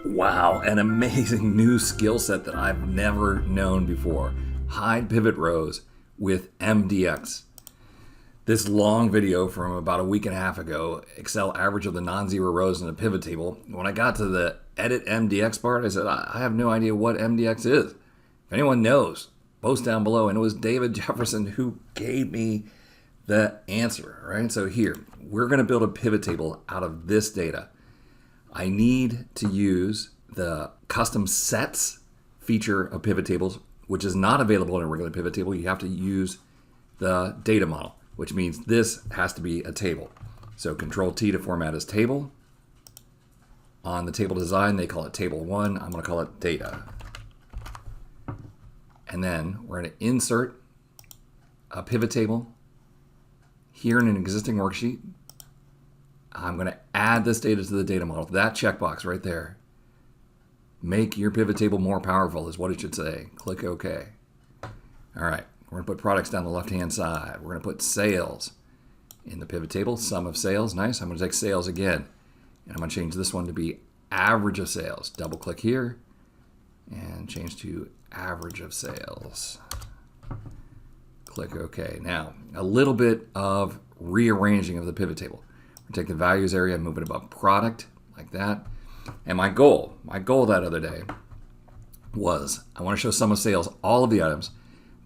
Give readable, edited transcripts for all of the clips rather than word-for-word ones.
Wow, an amazing new skill set that I've never known before. Hide pivot rows with MDX. This long video from about a week and a half ago, Excel average of the non-zero rows in a pivot table. When I got to the edit MDX part, I said, I have no idea what MDX is. If anyone knows, post down below. And it was David Jefferson who gave me the answer, right? So here, we're going to build a pivot table out of this data. I need to use the custom sets feature of pivot tables, which is not available in a regular pivot table. You have to use the data model, which means this has to be a table. So Control T to format as table. On the table design, they call it table 1. I'm going to call it data. And then we're going to insert a pivot table here in an existing worksheet. I'm going to add this data to the data model. That checkbox right there. Make your pivot table more powerful is what it should say. Click OK. All right, we're going to put products down the left-hand side. We're going to put sales in the pivot table, sum of sales. Nice. I'm going to take sales again, and I'm going to change this one to be average of sales. Double click here and change to average of sales. Click OK. Now, a little bit of rearranging of the pivot table. Take the values area and move it above product like that. And my goal that other day was I want to show sum of sales, all of the items,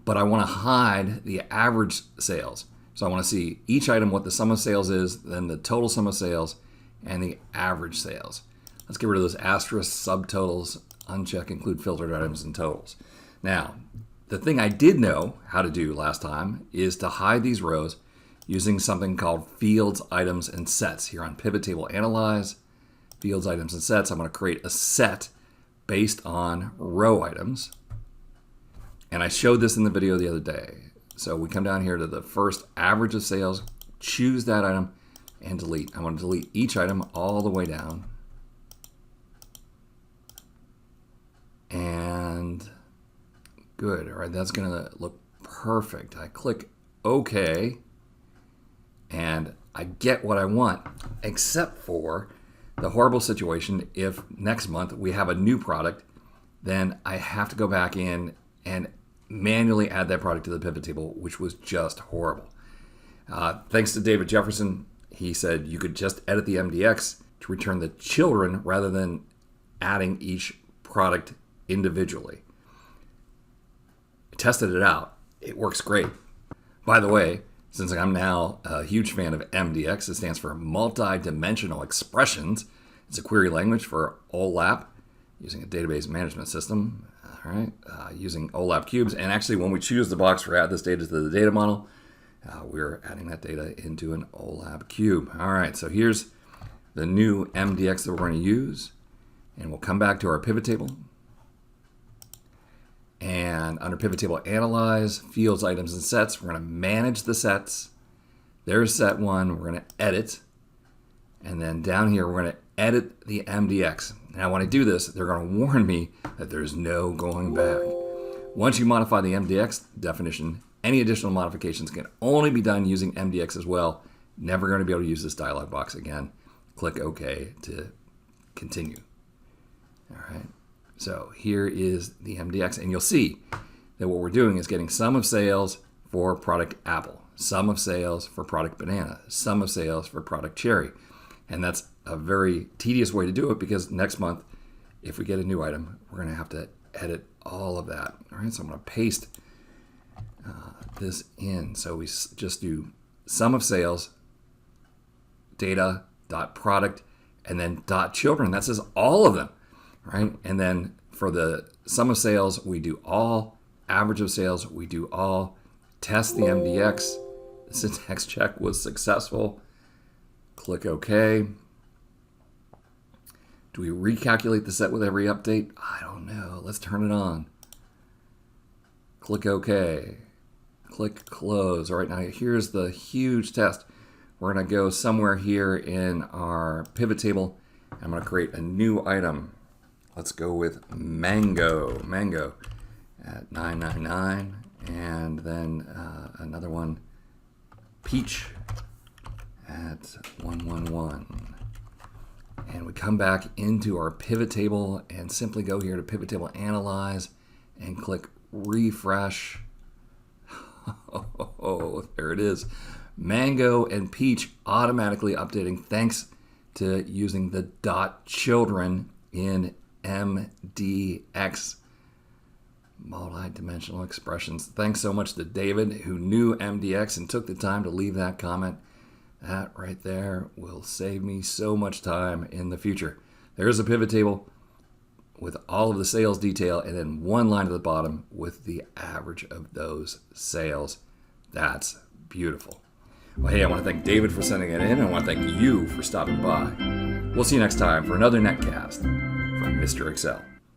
but I want to hide the average sales. So I want to see each item, what the sum of sales is, then the total sum of sales, and the average sales. Let's get rid of those asterisks, subtotals, uncheck, include filtered items and totals. Now, the thing I did know how to do last time is to hide these rows using something called fields, items, and sets. Here on PivotTable Analyze, fields, items, and sets, I'm going to create a set based on row items. And I showed this in the video the other day. So we come down here to the first average of sales, choose that item, and delete. I'm going to delete each item all the way down. And good. All right, that's going to look perfect. I click OK. And I get what I want, except for the horrible situation if next month we have a new product, then I have to go back in and manually add that product to the pivot table, which was just horrible. Thanks to David Jefferson, he said you could just edit the MDX to return the children rather than adding each product individually. I tested it out. It works great. By the way, since I'm now a huge fan of MDX, it stands for Multi-Dimensional Expressions. It's a query language for OLAP using a database management system, all right, using OLAP cubes. And actually, when we choose the box for add this data to the data model, we're adding that data into an OLAP cube. All right, so here's the new MDX that we're going to use. And we'll come back to our pivot table. And under Pivot Table Analyze, Fields, Items, and Sets, we're going to manage the sets. There's set 1. We're going to edit. And then down here, we're going to edit the MDX. Now, when I do this, they're going to warn me that there's no going back. Once you modify the MDX definition, any additional modifications can only be done using MDX as well. Never going to be able to use this dialog box again. Click OK to continue. All right. So here is the MDX, and you'll see that what we're doing is getting sum of sales for product apple, sum of sales for product banana, sum of sales for product cherry. And that's a very tedious way to do it because next month, if we get a new item, we're going to have to edit all of that. All right, so I'm going to paste this in. So we just do sum of sales, data, dot product, and then dot children. That says all of them. Right? And then for the sum of sales, we do all. Average of sales, we do all. Test the MDX. The syntax check was successful. Click OK. Do we recalculate the set with every update? I don't know. Let's turn it on. Click OK. Click Close. All right, now here's the huge test. We're going to go somewhere here in our pivot table. I'm going to create a new item. Let's go with mango at 999, and then another one, peach at 111. And we come back into our pivot table and simply go here to pivot table analyze and click refresh. Oh, there it is. Mango and peach automatically updating thanks to using the .children in MDX multi-dimensional expressions. Thanks so much to David, who knew MDX and took the time to leave that comment. That right there will save me so much time in the future. There's a pivot table with all of the sales detail and then one line at the bottom with the average of those sales. That's beautiful. Well, hey, I want to thank David for sending it in, and I want to thank you for stopping by. We'll see you next time for another netcast from Mr. Excel.